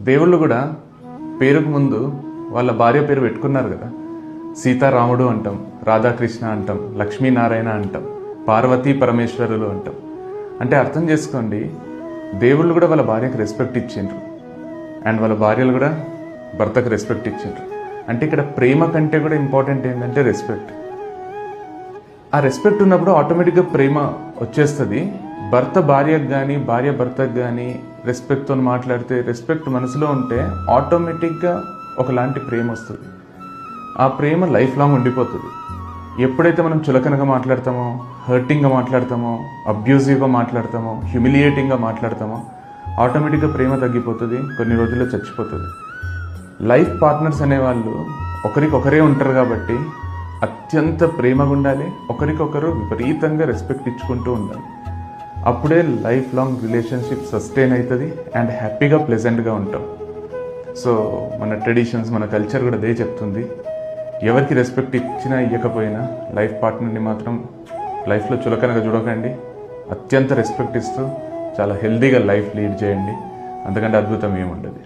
దేవుళ్ళు కూడా పేరుకు ముందు వాళ్ళ భార్య పేరు పెట్టుకున్నారు కదా. సీతారాముడు అంటాం, రాధాకృష్ణ అంటాం, లక్ష్మీనారాయణ అంటాం, పార్వతీ పరమేశ్వరులు అంటాం. అంటే అర్థం చేసుకోండి, దేవుళ్ళు కూడా వాళ్ళ భార్యకు రెస్పెక్ట్ ఇచ్చిండ్రు, అండ్ వాళ్ళ భార్యలు కూడా భర్తకు రెస్పెక్ట్ ఇచ్చిండ్రు. అంటే ఇక్కడ ప్రేమ కంటే కూడా ఇంపార్టెంట్ ఏంటంటే రెస్పెక్ట్. ఆ రెస్పెక్ట్ ఉన్నప్పుడు ఆటోమేటిక్గా ప్రేమ వచ్చేస్తుంది. భర్త భార్యకు కానీ, భార్య భర్తకు కానీ రెస్పెక్ట్తో మాట్లాడితే, రెస్పెక్ట్ మనసులో ఉంటే ఆటోమేటిక్గా ఒకలాంటి ప్రేమ వస్తుంది. ఆ ప్రేమ లైఫ్ లాంగ్ ఉండిపోతుంది. ఎప్పుడైతే మనం చులకనగా మాట్లాడతామో, హర్టింగ్గా మాట్లాడతామో, అబ్యూజివ్గా మాట్లాడతామో, హ్యూమిలియేటింగ్గా మాట్లాడతామో ఆటోమేటిక్గా ప్రేమ తగ్గిపోతుంది, కొన్ని రోజుల్లో చచ్చిపోతుంది. లైఫ్ పార్ట్నర్స్ అనేవాళ్ళు ఒకరికొకరే ఉంటారు కాబట్టి అత్యంత ప్రేమగా ఉండాలి, ఒకరికొకరు విపరీతంగా రెస్పెక్ట్ ఇచ్చుకుంటూ ఉండాలి. అప్పుడే లైఫ్ లాంగ్ రిలేషన్షిప్ సస్టైన్ అవుతుంది అండ్ హ్యాపీగా ప్లెజెంట్గా ఉంటాం. సో మన ట్రెడిషన్స్, మన కల్చర్ కూడా అదే చెప్తుంది. ఎవరికి రెస్పెక్ట్ ఇచ్చినా ఇవ్వకపోయినా లైఫ్ పార్ట్నర్ని మాత్రం లైఫ్లో చులకనగా చూడకండి, అత్యంత రెస్పెక్ట్ ఇస్తూ చాలా హెల్దీగా లైఫ్ లీడ్ చేయండి. అంతకంటే అద్భుతం ఏముండదు.